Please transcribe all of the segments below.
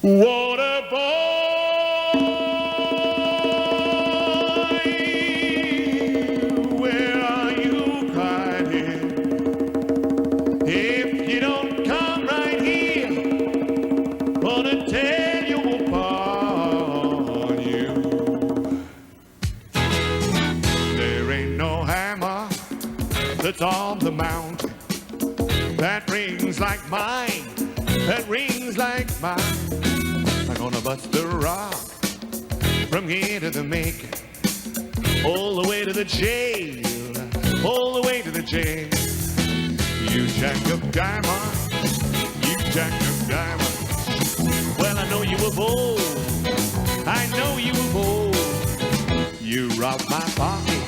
Water boy, where are you hiding? If you don't come right here, gonna tear you apart, you. There ain't no hammer that's on the mountain that rings like mine, that rings like mine. I'm gonna bust the rock from here to the maker, all the way to the jail, all the way to the jail. You jack of diamonds, you jack of diamonds. Well, I know you were bold, I know you were bold. You robbed my pocket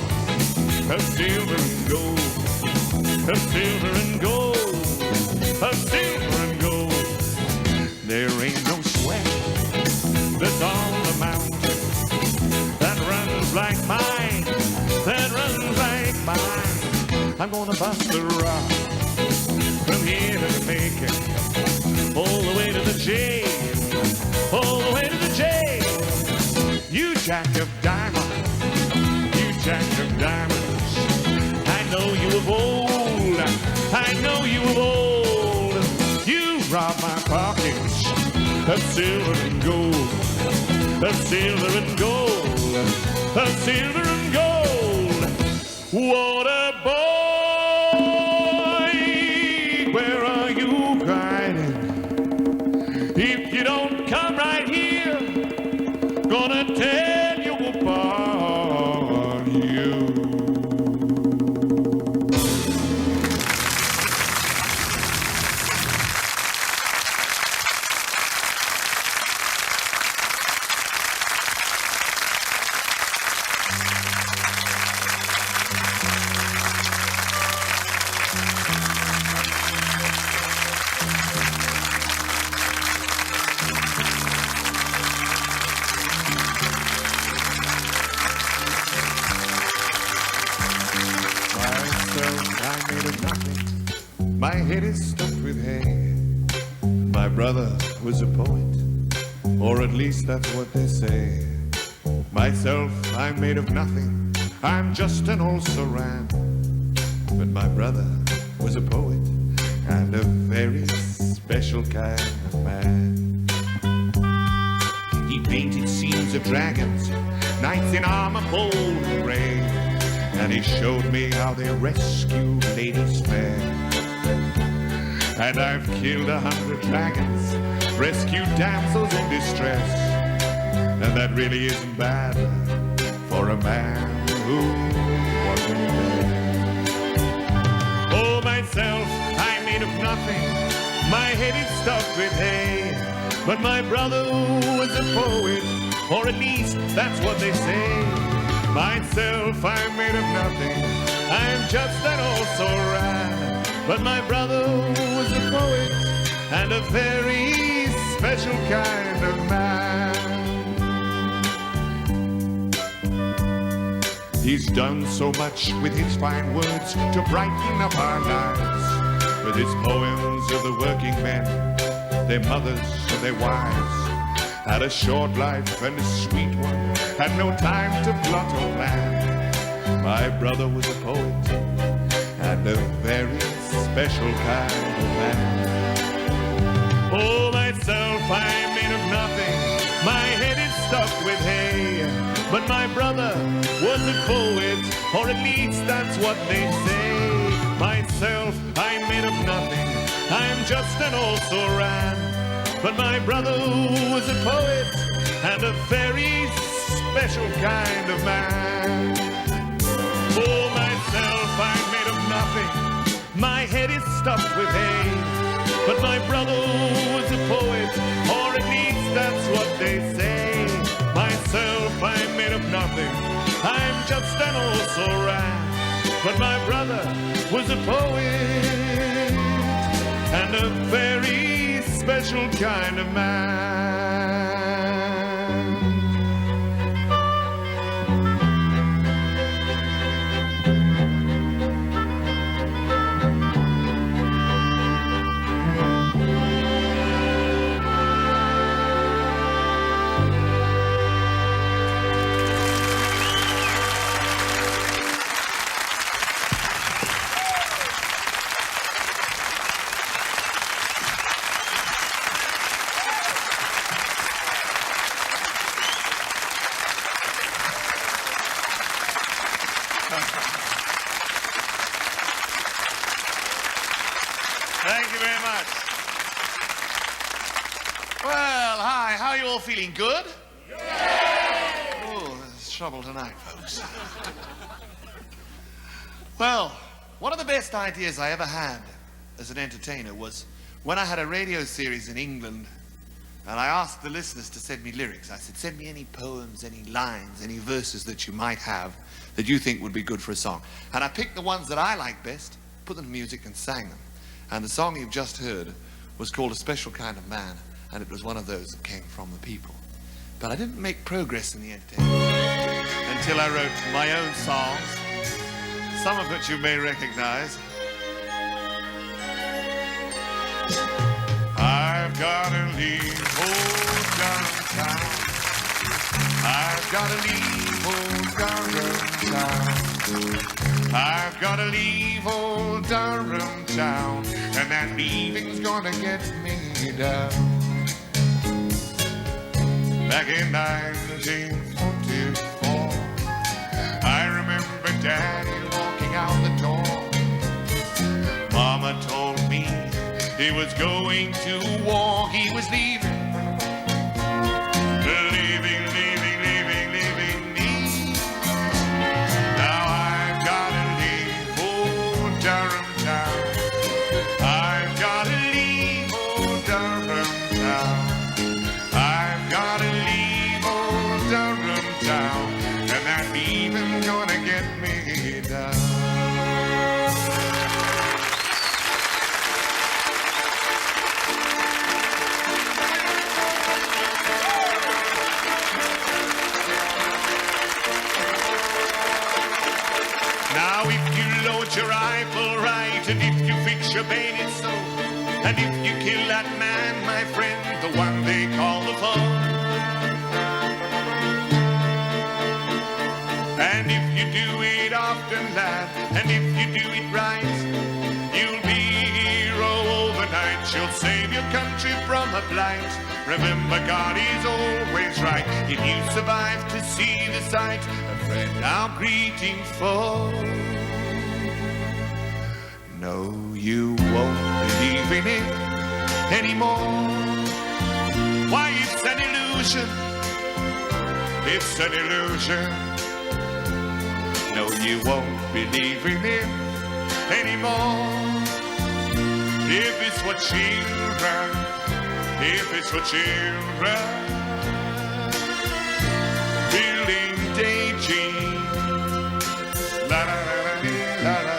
of silver and gold, of silver and gold, of silver and gold. There ain't no sweat that's on the mountain that runs like mine, that runs like mine. I'm gonna bust the rock from here to the making, all the way to the jail, all the way to the jail. You jack of diamonds, you jack of diamonds. I know you were bold, I know you were bold. You robbed my pockets of silver and gold, of silver and gold, of silver and gold. Water boy, where are you hiding? If you don't come right here, gonna tear you apart, you. My head is stuffed with hay. My brother was a poet, or at least that's what they say. Myself, I'm made of nothing, I'm just an old saran. But my brother was a poet, and a very special kind of man. He painted scenes of dragons, knights in armor bold and brave, and he showed me how they rescue ladies fair. And I've killed 100 dragons, rescued damsels in distress, and that really isn't bad for a man who wasn't dead. Oh, myself, I'm made of nothing, my head is stuffed with hay. But my brother was a poet, or at least that's what they say. Myself, I'm made of nothing, I'm just an old saran. But my brother was a poet, and a very special kind of man. He's done so much with his fine words to brighten up our lives. With his poems of the working men, their mothers and their wives, had a short life and a sweet one, had no time to plot or plan. My brother was a poet, and a very special kind of man. Oh, myself, I'm made of nothing, my head is stuffed with hay. But my brother was a poet, or at least that's what they say. Myself, I'm made of nothing, I'm just an old saran. But my brother was a poet, and a very special kind of man. Oh, myself, I'm made of nothing, my head is stuffed with hay. But my brother was a poet, or at least that's what they say. Myself, I'm made of nothing, I'm just an old saran. But my brother was a poet, and a very special kind of man. Well, hi, how are you all feeling? Good? Yeah! Oh, there's trouble tonight, folks. Well, one of the best ideas I ever had as an entertainer was when I had a radio series in England and I asked the listeners to send me lyrics. I said, send me any poems, any lines, any verses that you might have that you think would be good for a song. And I picked the ones that I liked best, put them to music and sang them. And the song you've just heard was called A Special Kind of Man, and it was one of those that came from the people. But I didn't make progress in the entertainment until I wrote my own songs, some of which you may recognize. I've got to leave old Durham Town. I've got to leave old Durham Town. I've got to leave old Durham Town, and that leaving's gonna get me down. Back in 1944, I remember Daddy walking out the door. Mama told me he was going to war, he was leaving. Now I've got to leave old Durham Town. I've got to leave old Durham Town. I've got to leave old Durham Town, and that leaving's gonna get me down. Now if you load your rifle right, and if you fix your bayonet so, and if you kill that man, my friend, the one they call the foe, and if you do it often, lad, and if you do it right, you'll be a hero overnight. You'll save your country from a blight. Remember, God is always right. If you survive to see the sight, a friend now greeting foe. No, you won't believe in it anymore. Why, it's an illusion. It's an illusion. No, you won't believe in it anymore. If it's for children, if it's for children, building daydreams, la la la la la la.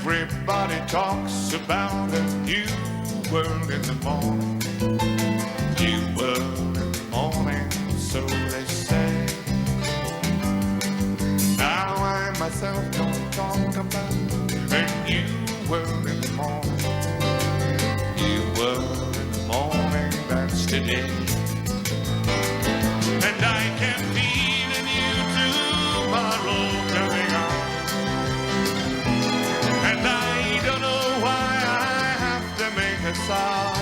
Everybody talks about a new world in the morning. New world in the morning, so they say. Now I myself don't talk about a new world in the morning. New world in the morning, that's today. And I can feel a new tomorrow coming on. And I don't know why I have to make a song.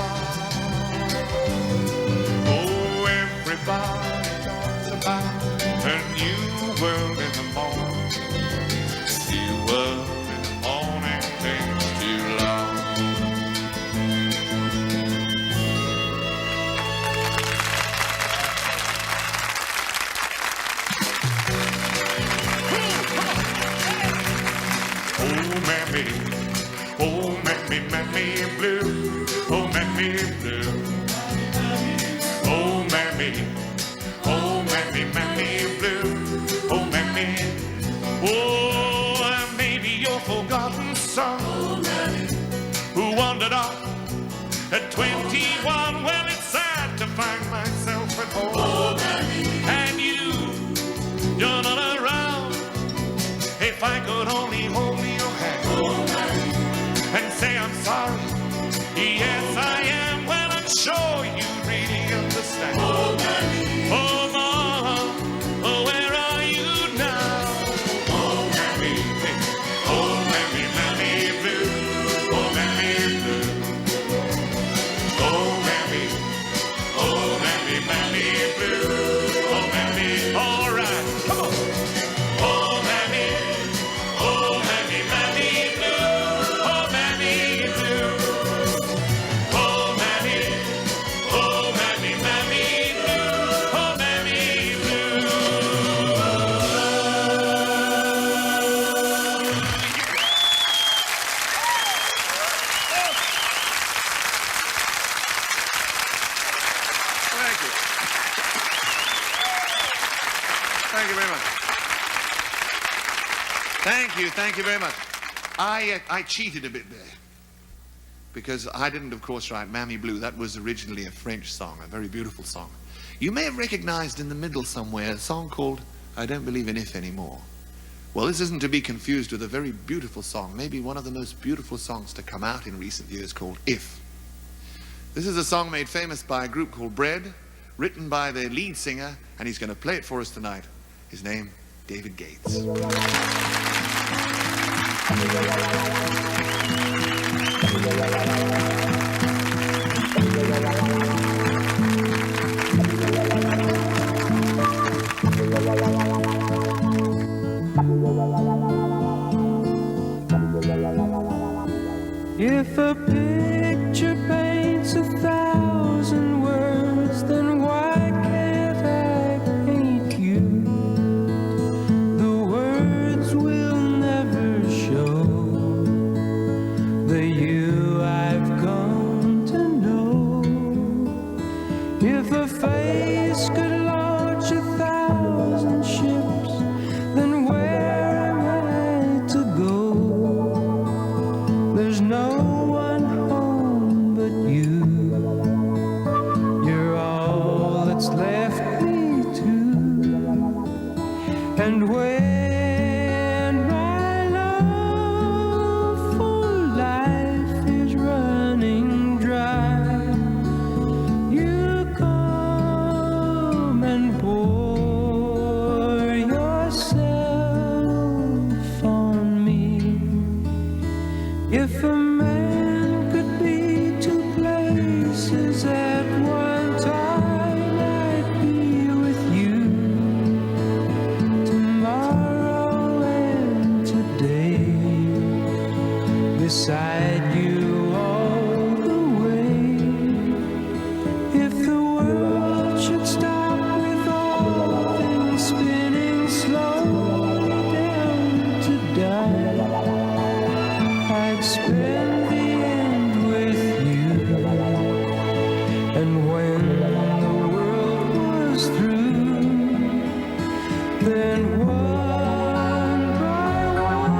Oh, everybody talks about a new world in the morning. New world in the morning takes too long. mammy, oh mammy, mammy blue, oh mammy blue, oh mammy, mammy blue, oh mammy, oh maybe your forgotten son, oh mammy, who wandered off at 21. Well, it's sad to find myself at home, oh mammy, and you're not around. If I could only hold your hand, oh mammy, and say I'm sorry, yes I am. Well, I'm sure you really understand. Oh mammy, oh mom, oh where are you now? Oh mammy, mammy blue, oh mammy blue, oh mammy, mammy blue, oh mammy. All right, come on. Oh mammy, mammy blue, oh mammy blue, oh mammy, mammy blue, oh mammy blue. Thank you. Thank you very much. Thank you very much. I cheated a bit there, because I didn't, of course, write Mammy Blue. That was originally a French song, a very beautiful song. You may have recognized in the middle somewhere a song called I Don't Believe in If Anymore. Well, this isn't to be confused with a very beautiful song, maybe one of the most beautiful songs to come out in recent years, called If. This is a song made famous by a group called Bread, written by their lead singer, and he's going to play it for us tonight. His name, David Gates. If a picture paints 1,000 words, then why can't I paint you? The words will never show the you I've come to know. If a face could launch 1,000 ships, then where am I to go? There's no one home but you. You're all that's left me to. And when my love for life is running dry, you come and pour yourself on me. If a man could be 2 places at one time, I'd be with you tomorrow and today, beside you all the way. If the world should stop with all things spinning slowly down to die, I'd spend the end with you. And when the world was through, then one by one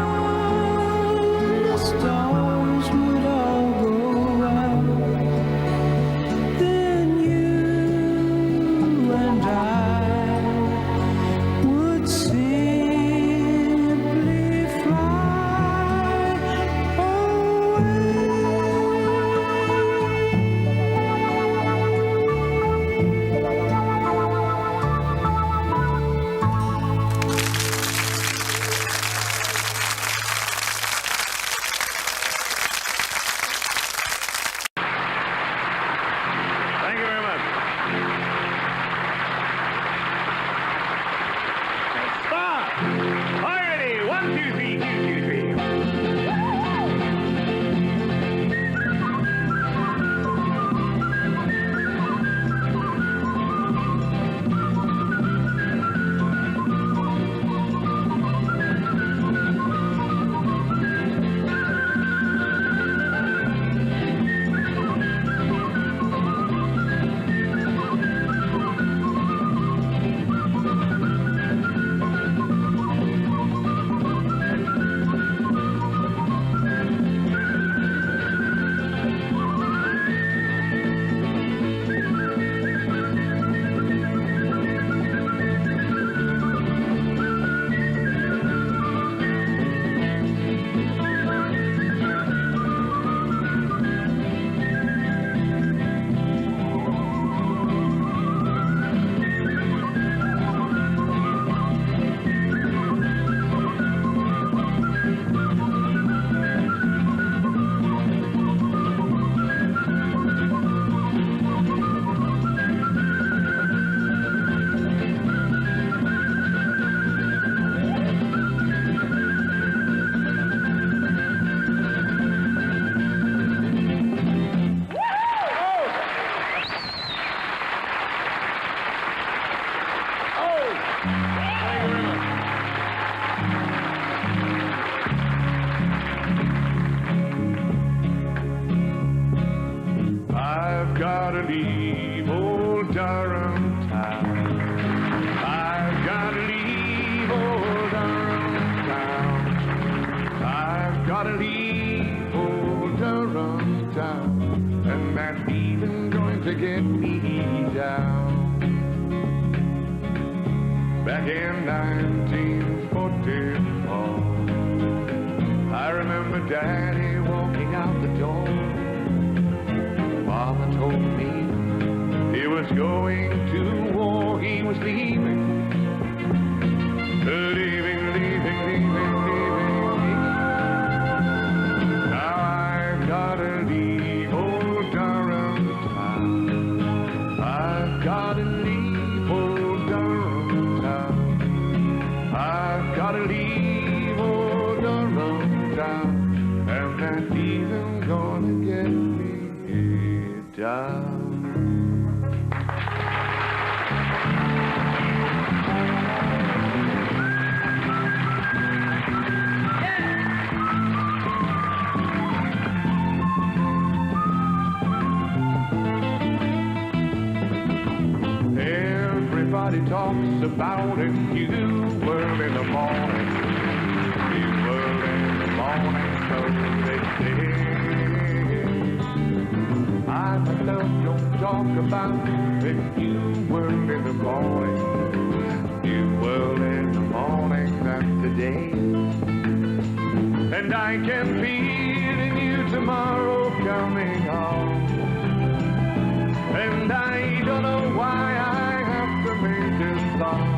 the stars would all go out. Then you and I would simply fly away. old Durham Town, and that's even going to get me down. Back in 1944, I remember Daddy walking out the door. Mama told me he was going to war, he was leaving. Leaving. Now I've gotta leave old Durham Town. I've gotta leave old Durham Town. I've gotta leave old Durham Town. And that even gonna get me down. Everybody talks about a new world in the morning. New world in the morning, so they say. I myself don't talk about the new world in the morning. New world in the morning, that's the day. And I can feel a new tomorrow coming on. And I don't know why I have to make this song.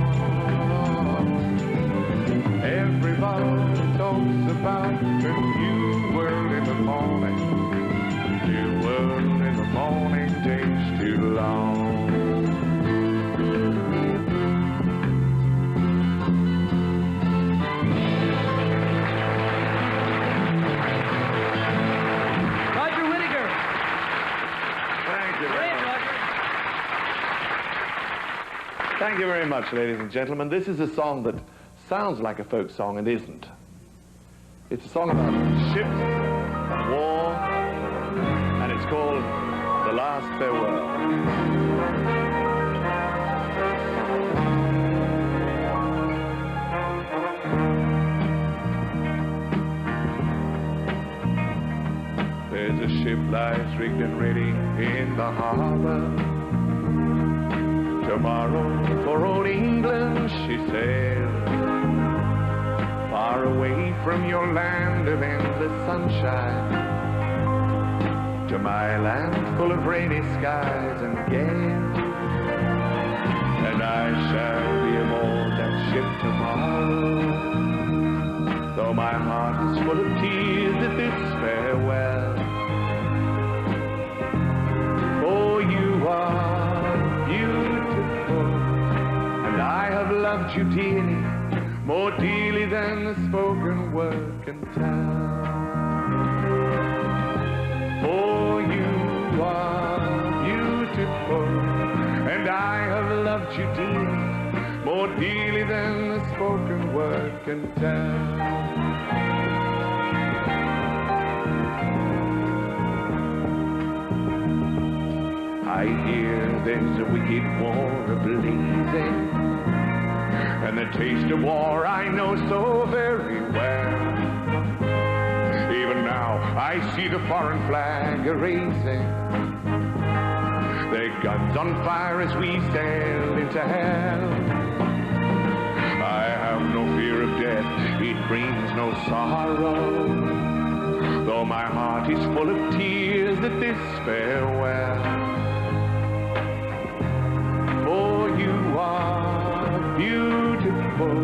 Everybody talks about the new world in the morning. New world in the morning takes too long. Roger Whittaker. Thank you very much. Thank you very much, ladies and gentlemen. This is a song that sounds like a folk song and isn't. It's a song about ships, war, and it's called The Last Farewell. There's a ship lies rigged and ready in the harbor. Tomorrow for old England she sails, far away from your land of endless sunshine, to my land full of rainy skies and gales. And I shall be aboard that ship tomorrow, though my heart is full of tears at this farewell. Oh, you are beautiful, and I have loved you dearly, more dearly than the spoken word can tell. Oh, you are beautiful, and I have loved you dearly, more dearly than the spoken word can tell. I hear there's a wicked war a-blazing, and the taste of war I know so very well. Even now I see the foreign flag a-raising, their guns on fire as we sail into hell. I have no fear of death, it brings no sorrow, though my heart is full of tears at this farewell. Beautiful,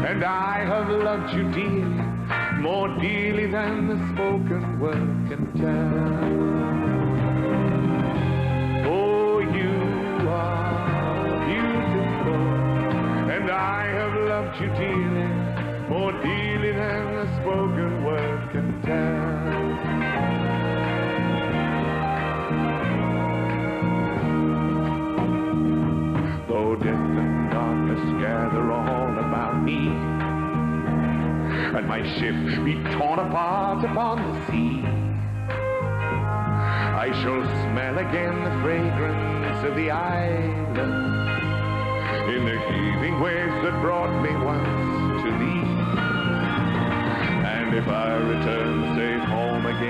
and I have loved you dearly, more dearly than the spoken word can tell. Oh, you are beautiful, and I have loved you dearly, more dearly than the spoken word can tell. Though death and darkness gather all about me, and my ship be torn apart upon the sea, I shall smell again the fragrance of the island in the heaving waves that brought me once to thee. And if I return safe home again,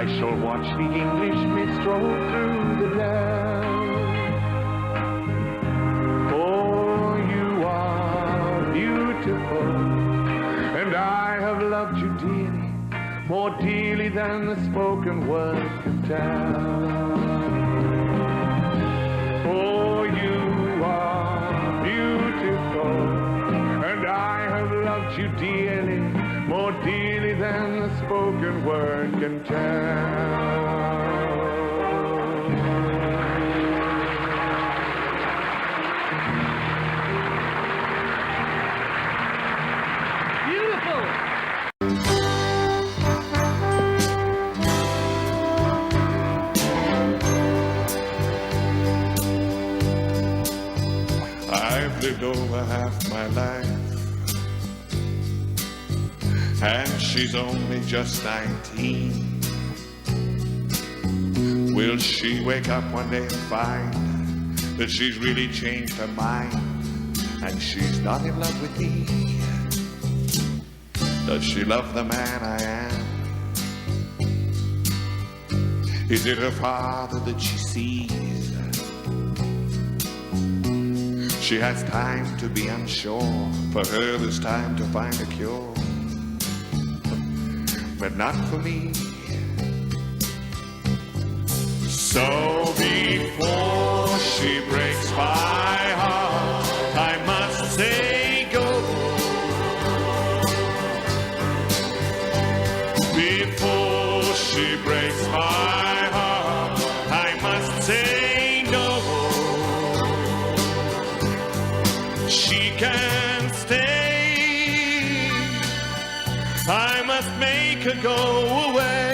I shall watch the English mist roll through the dell. For you are beautiful, and I have loved you dearly, more dearly than the spoken word can tell. For you are beautiful, and I have loved you dearly, more dearly than the spoken word can tell. Beautiful! I've lived over half my life, and she's only just 19. Will she wake up one day and find that she's really changed her mind, and she's not in love with me? Does she love the man I am? Is it her father that she sees? She has time to be unsure. For her there's time to find a cure, but not for me. So before she breaks my heart, I must say go. Before she breaks my heart, I must say no. She can't stay, I must make her go away.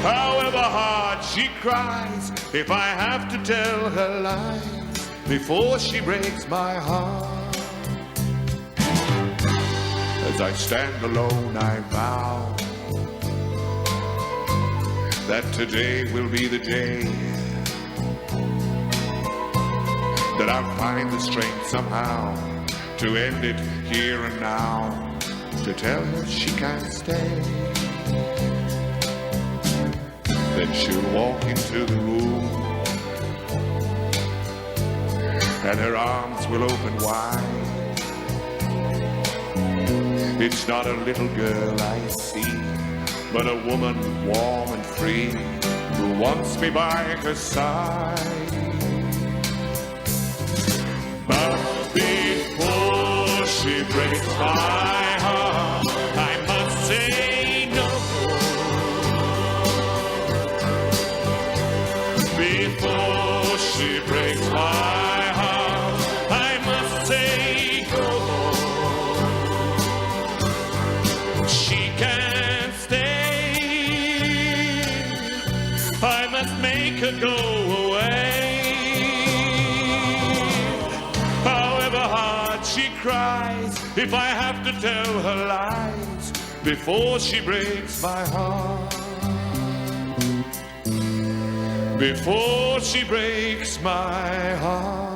However hard she cries, if I have to tell her lies before she breaks my heart. As I stand alone, I vow that today will be the day that I'll find the strength somehow to end it here and now, to tell her she can't stay. Then she'll walk into the room, and her arms will open wide. It's not a little girl I see, but a woman warm and free, who wants me by her side. But before she breaks my heart, I must say no. Before she breaks my heart, I must say go. She can't stay, I must make her go away. She cries if I have to tell her lies before she breaks my heart. Before she breaks my heart.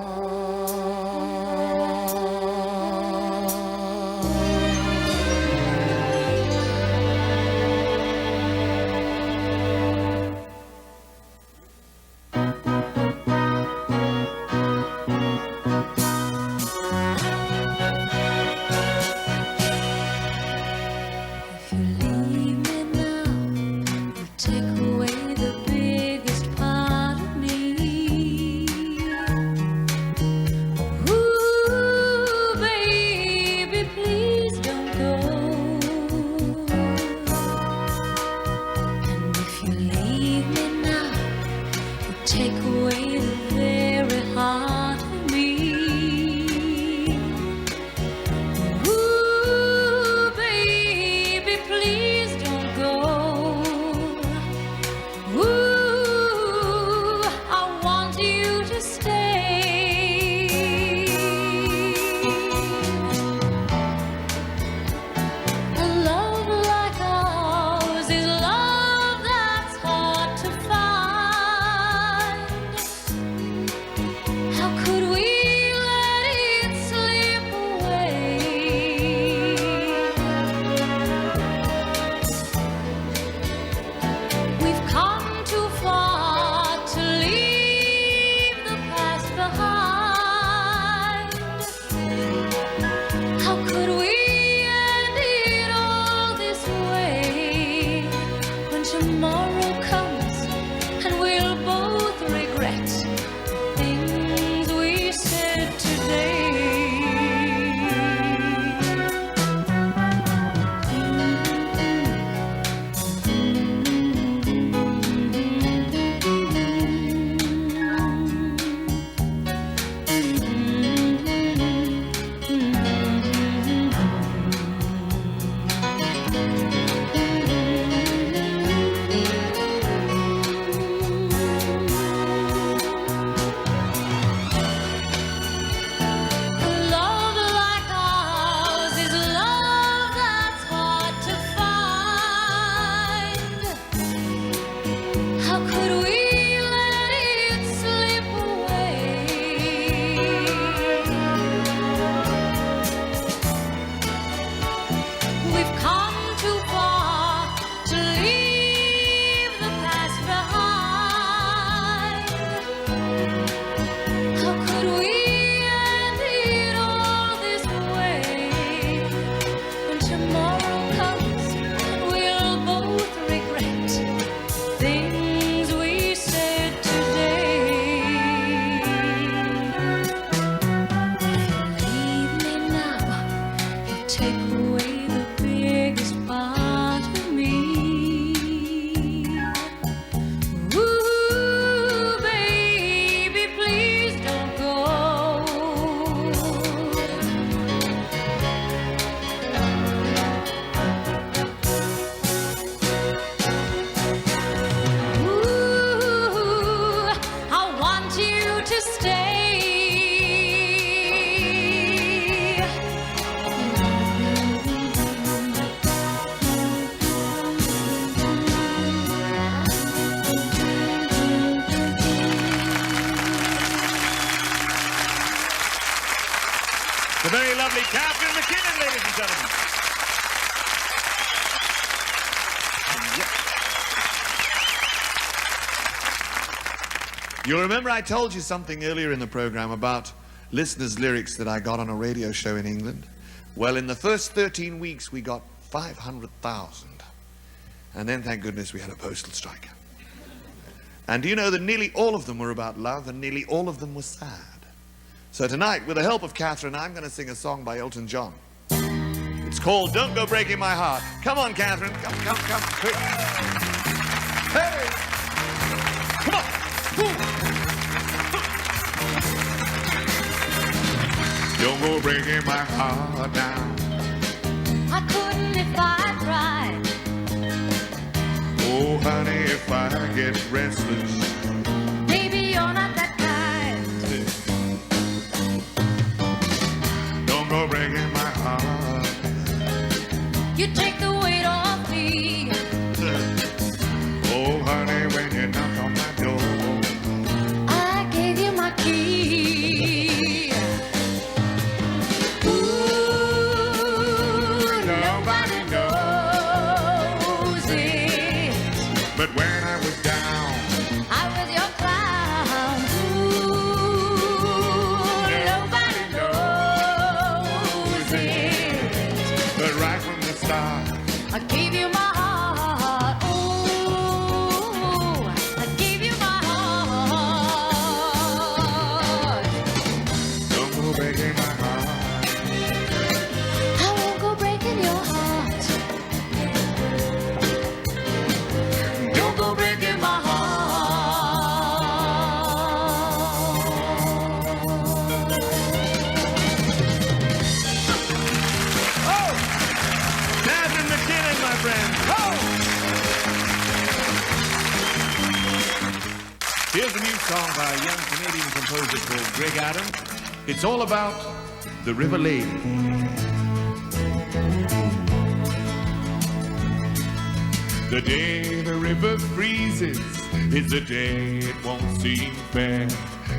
take away the biggest part of me. Ooh, baby, please don't go. Ooh, I want you to stay. The very lovely Catherine McKinnon, ladies and gentlemen. You'll remember I told you something earlier in the program about listeners' lyrics that I got on a radio show in England. Well, in the first 13 weeks, we got 500,000. And then, thank goodness, we had a postal strike. And do you know that nearly all of them were about love and nearly all of them were sad? So tonight, with the help of Catherine, I'm going to sing a song by Elton John. It's called Don't Go Breaking My Heart. Come on, Catherine. Come, quick. Hey! Come on! Don't go breaking my heart now. I couldn't if I tried. Oh, honey, if I get restless. Maybe you're not that kind. Don't go breaking my heart. You take the weight off me. Oh, honey, when you knock on my door. I gave you my key. Ooh, nobody knows it. But when I was down, I was your clown. Ooh, nobody knows it. but right from the start, I gave you my heart. Ooh, I gave you my heart. don't go breaking my heart. I won't go breaking your heart. Don't go breaking my heart. Catherine McKinnon, my friend. Here's a new song by a young Canadian composer called Greg Adams. It's all about the River Lady. The day the river freezes is the day it won't seem fair.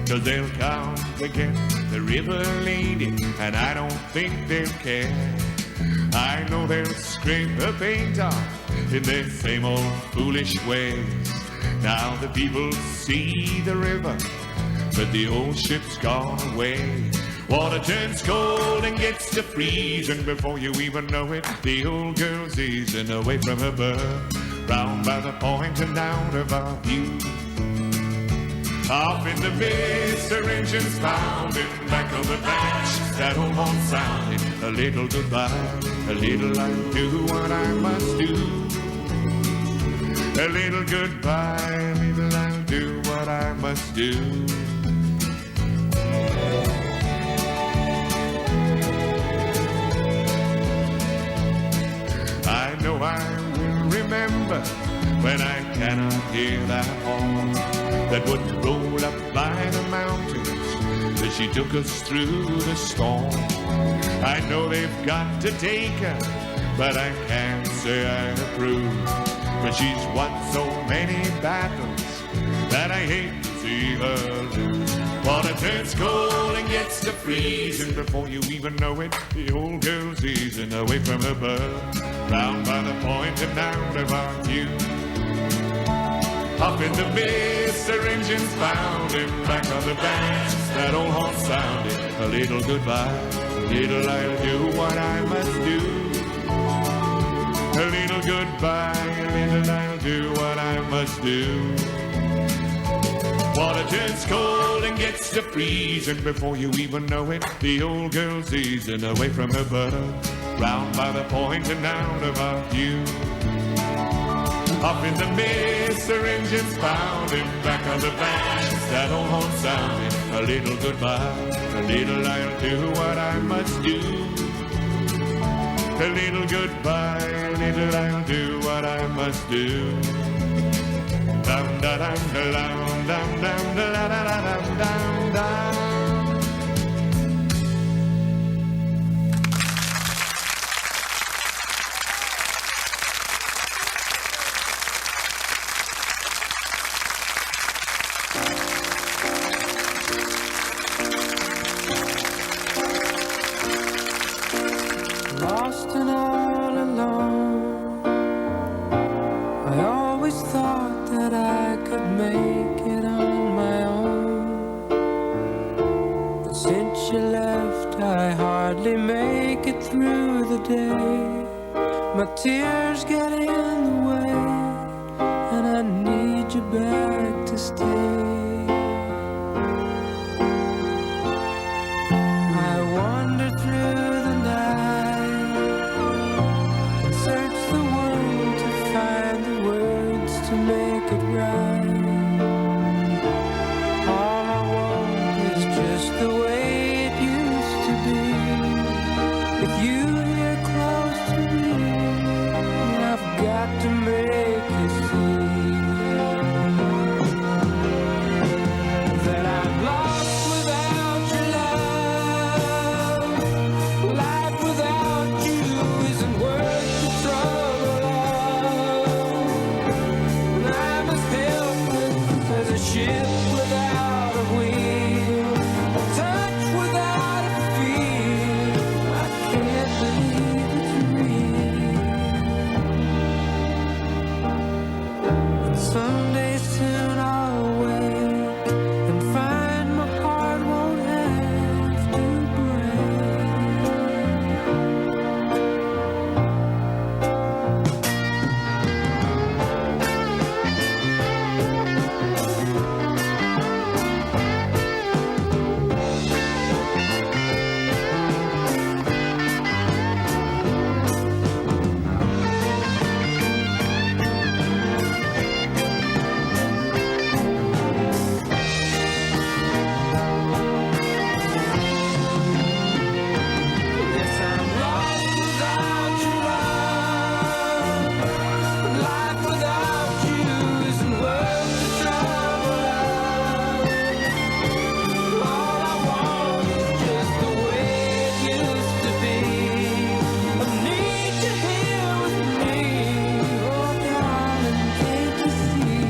'Cause they'll count against the river lady, and I don't think they'll care. I know they'll scrape her paint off in their same old foolish ways. Now the people see the river, but the old ship's gone away. Water turns cold and gets to freezing. Before you even know it, the old girl's easing away from her berth, round by the point and out of our view. Off in the mist, her engine's pounding, back on the patch, that old horn sounding. A little goodbye, a little I'll do what I must do. A little goodbye, a little I'll do what I must do. I know I will remember when I cannot hear that horn that would roll up by the mountains as she took us through the storm. I know they've got to take her, but I can't say I approve. But she's won so many battles that I hate to see her lose. Water turns cold and gets to freezing. Before you even know it, the old girl's easing away from her berth, round by the point and out of our view. Up in the mist, her engine's pounding, back on the banks, that old horn sounding. A little goodbye, a little I'll do what I must do. A little goodbye, a little I'll do what I must do. Water turns cold and gets to freezing. Before you even know it, the old girl's easing away from her berth, round by the point and down about you. Up in the mist, her engines pounding, back on the banks, that old horn sounding. A little goodbye, a little I'll do what I must do. A little goodbye, a little I'll do what I must do. Down, da, down, da, down, down, down, da, da, da, down, down, down. Lost and all alone, I always thought that I could make it on my own. But since you left, I hardly make it through the day. My tears get in the way, and I need you back to stay. I wander through the night and search the world to find the words to make it right. All I want is just the way it used to be. With you here close to me, I've got to make you see that I'm lost without your love. Life without you isn't worth the trouble of. I'm as helpless as a ship without a wheel, a touch without a feel. I can't believe it's real. And someday soon I'll wake and find my heart won't have to break. Yes, I'm lost without your love. Life without you isn't worth the trouble of. All I want is just the way it used to be. I need you here with me. Oh, darling, can't you see?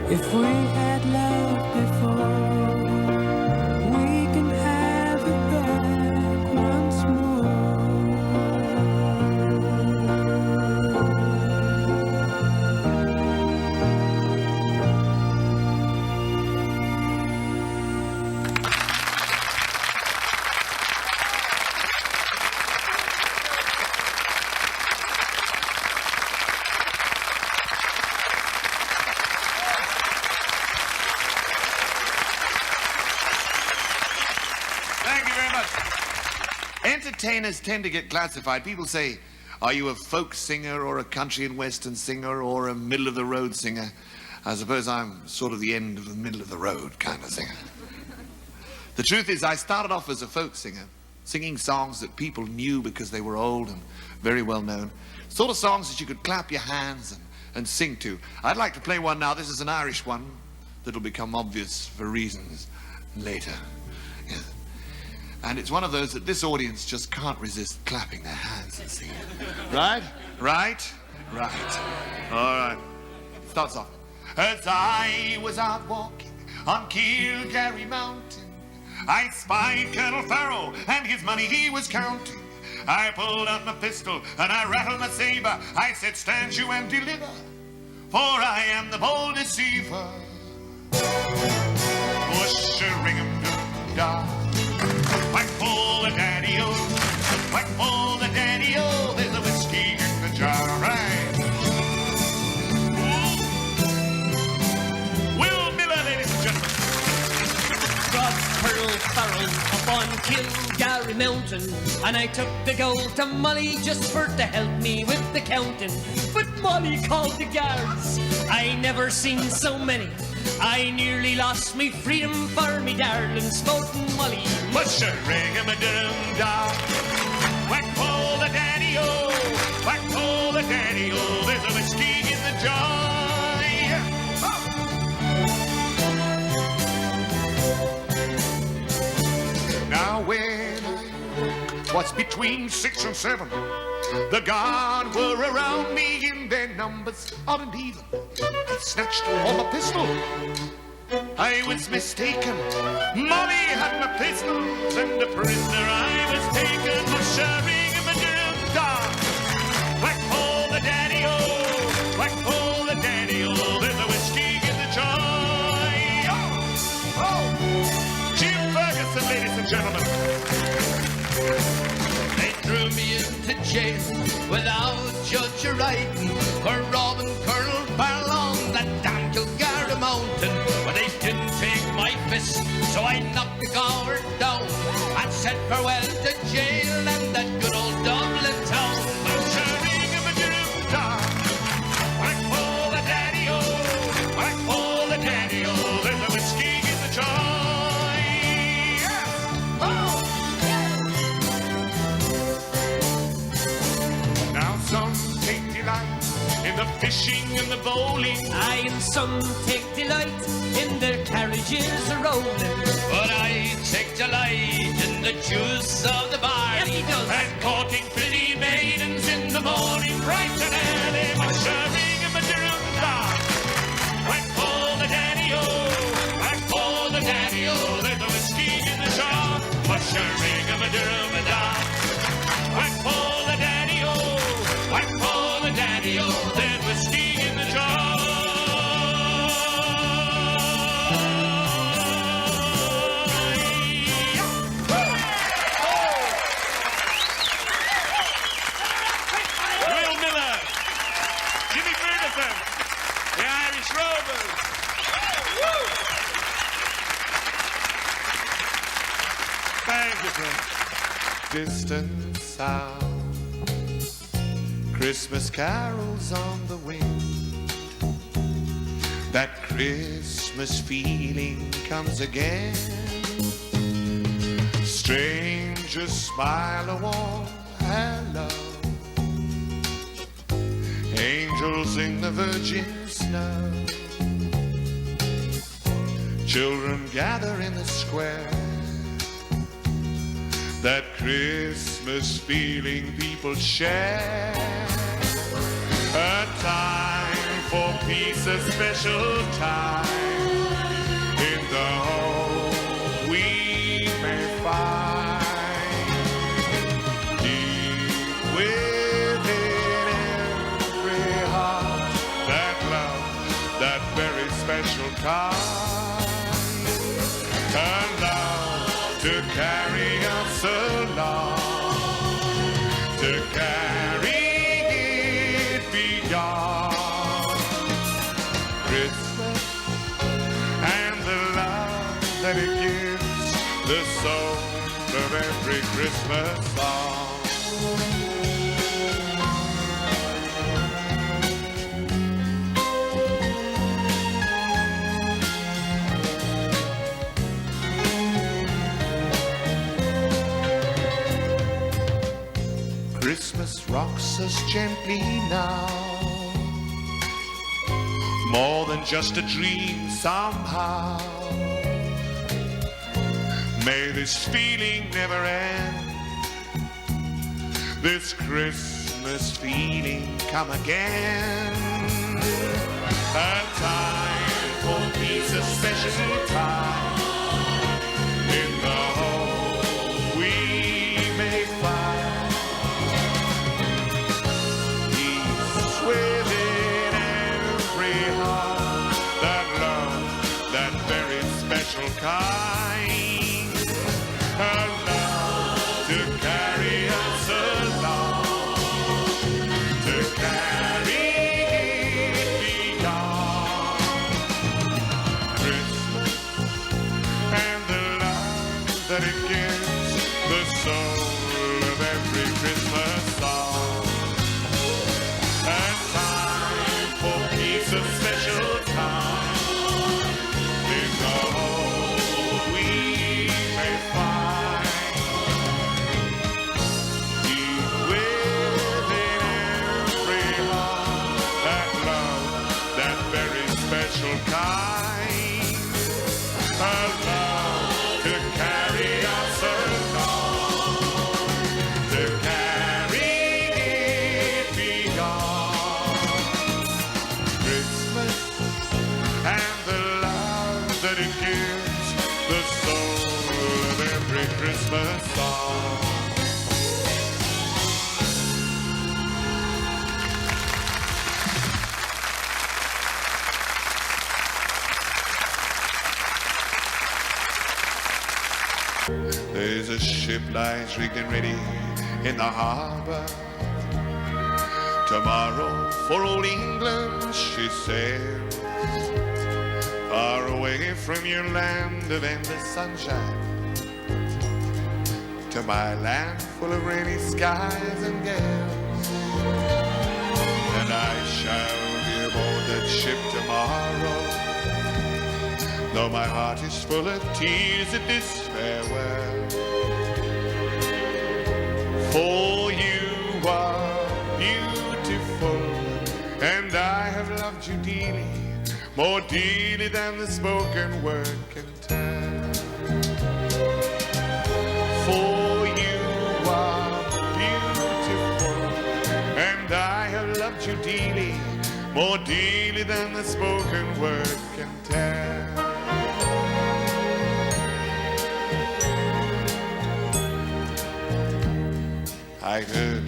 If we had loved before, we can have it back once more. Thank you very much. Entertainers tend to get classified. People say, are you a folk singer or a country and western singer or a middle of the road singer? I suppose I'm sort of the end of the middle of the road kind of singer. The truth is, I started off as a folk singer, singing songs that people knew because they were old and very well known. Sort of songs that you could clap your hands and sing to. I'd like to play one now. This is an Irish one that'll become obvious for reasons later. Yeah. And it's one of those that this audience just can't resist clapping their hands and singing. Right? Right? Right. All right. Starts off. As I was out walking on Kilgarry Mountain, I spied Colonel Farrow and his money he was counting. I pulled out my pistol and I rattled my saber. I said, stand you and deliver, for I am the bold deceiver. Whoosh-a-ring-a-doo-dah. Whack full the daddy-o, whack full the daddy-o. There's a whiskey in the jar, right? Will Millar, ladies and gentlemen. God's Colonel Farrell upon Kilgary Mountain, and I took the gold to Molly just for to help me with the counting. But Molly called the guards. I never seen so many. I nearly lost me freedom for me darling sporting Molly. What's a ring-a-ma-dum-da? Whack-pull the daddy-o, whack-pull the daddy-o. There's a whiskey in the jar. Now when I was between 6 and 7, the guard were around me in their numbers odd and even. I snatched on my pistol. I was mistaken. Molly had my pistols, and a prisoner I was taken for sharing a ring-a-ma-dum-da. Whack-pull the daddy-o, whack-pull the daddy-o. There's a whiskey in the jar. Jim Ferguson, ladies and gentlemen. They threw me into jail without judge or writing for robbing Colonel Barrel on that damn Kilgary Mountain. But they didn't take my fist, so I knocked the guard down and said farewell to jail and that good old Dublin town. Whack-pull the daddy-o, whack-pull the daddy-o. There's a whiskey in the jar. Some take delight in the fishing and the bowling. I and some take delight in their carriages rolling. But I take delight in the juice of the barley. Yes, he does. And courting pretty maidens in the morning, bright and early. What's a ring-a-ma-dum-da? Whack-pull the daddy-o, whack-pull the daddy-o. There's a whiskey in the jar. What's a ring-a-ma-dum-da? Whack-pull the daddy-o, whack-pull the daddy-o. There's whiskey in the jar. Will Millar, Jimmy Ferguson, the Irish Rovers. Thank you, sir. Distant sound, Christmas carols on the wind. That Christmas feeling comes again. Strangers smile a warm hello. Angels in the virgin snow. Children gather in the square. That Christmas feeling people share. A time for peace, a special time. In the home we may find. Deep within every heart, that love, that very special kind. A love to carry us along, to carry it beyond Christmas and the love that it gives, the soul of every Christmas song. Christmas rocks us gently now, more than just a dream somehow. May this feeling never end, this Christmas feeling come again. A time for peace, a special time. In the home we may find peace within every heart, that love, that very special kind, a love to carry us along, to carry it beyond Christmas Christmas song. There's a ship lies rigged and ready in the harbor. Tomorrow for old England she sails, far away from your land of endless sunshine, to my land full of rainy skies and gales. And I shall be aboard that ship tomorrow, though my heart is full of tears at this farewell. For you are beautiful, and I have loved you dearly, more dearly than the spoken word can tell. For you are beautiful, and I have loved you dearly, more dearly than the spoken word can tell. I heard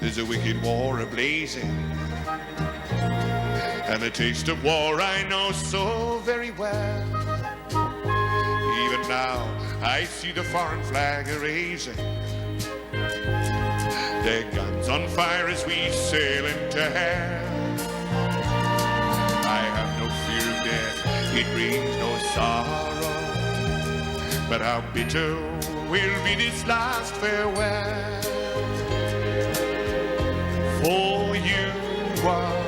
there's a wicked war a-blazing, and the taste of war I know so very well. Even now I see the foreign flag a-raising, their guns on fire as we sail into hell. I have no fear of death, it brings no sorrow, but how bitter will be this last farewell. For you are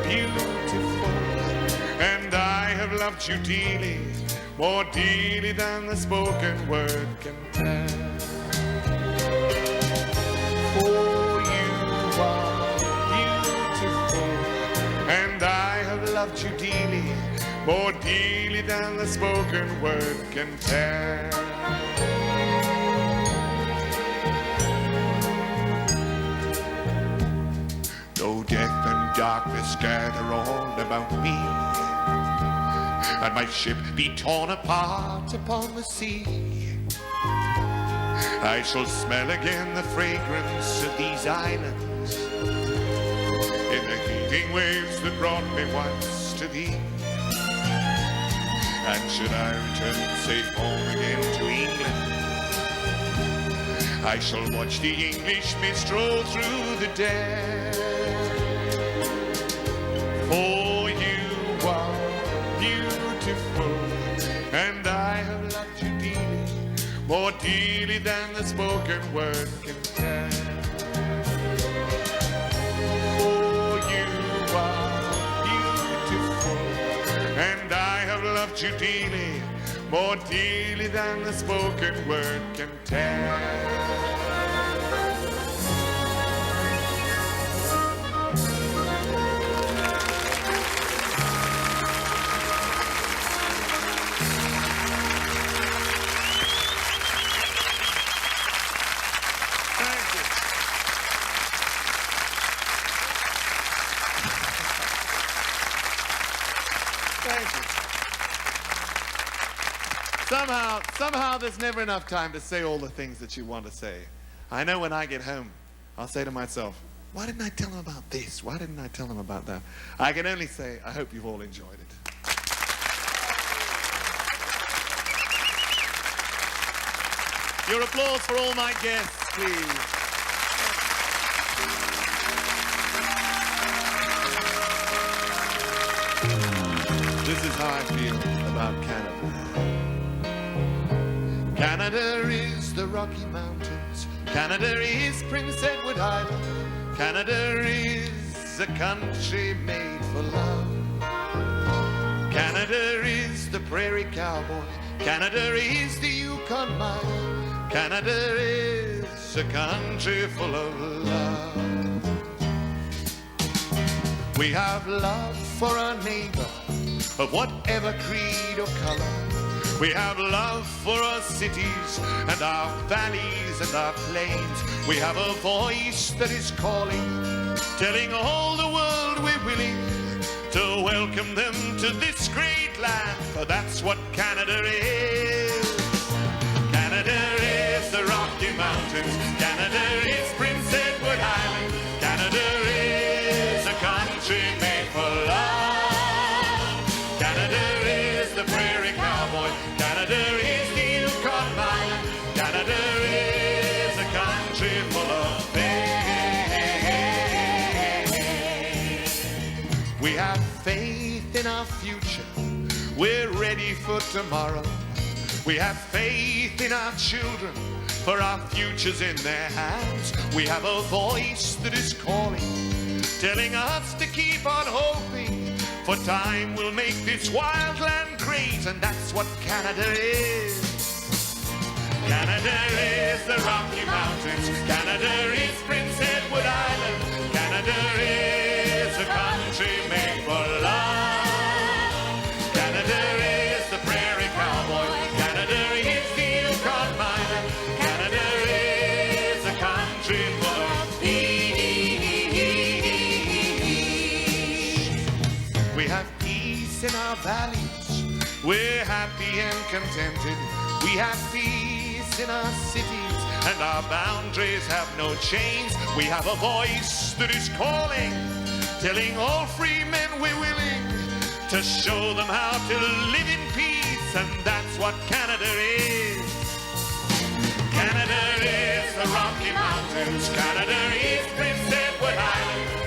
beautiful, and I have loved you dearly, more dearly than the spoken word can tell. For you are beautiful, and I have loved you dearly, more dearly than the spoken word can tell. Though death and darkness gather all about me, and my ship be torn apart upon the sea, I shall smell again the fragrance of these islands in the heaving waves that brought me once to thee. And should I return safe home again to England, I shall watch the English mist roll through the dead. For you are beautiful, and I have loved you dearly, more dearly than the spoken word can tell. For you are beautiful, and I have loved you dearly, more dearly than the spoken word can tell. Somehow there's never enough time to say all the things that you want to say. I know when I get home, I'll say to myself, why didn't I tell them about this? Why didn't I tell them about that? I can only say, I hope you've all enjoyed it. Your applause for all my guests, please. This is how I feel about Canada. Canada is the Rocky Mountains. Canada is Prince Edward Island. Canada is a country made for love. Canada is the prairie cowboy. Canada is the Yukon mine. Canada is a country full of love. We have love for our neighbor, of whatever creed or color. We have love for our cities and our valleys and our plains. We have a voice that is calling, telling all the world we're willing to welcome them to this great land, for that's what Canada is. Canada is the Mountains. Canada is Prince Edward Island. Canada is a country made for love. Canada is the prairie cowboy. Canada is the Yukon mine. Canada is a country full of faith. We have faith in our future. We're ready for tomorrow. We have faith in our children, for our future's in their hands. We have a voice that is calling, telling us to keep on hoping, for time will make this wild land great, and that's what Canada is. Canada is the Rocky Mountains. Canada is Prince Edward Island. Canada is a country made for love. Canada is the prairie cowboy. Canada is the Yukon miner. Canada is a country full of peace. We have peace in our valleys. We're happy and contented. We have peace in our cities, and our boundaries have no chains. We have a voice that is calling, telling all free men we're willing to show them how to live in peace, and that's what Canada is. Canada is the Rocky Mountains. Canada is Prince Edward Island.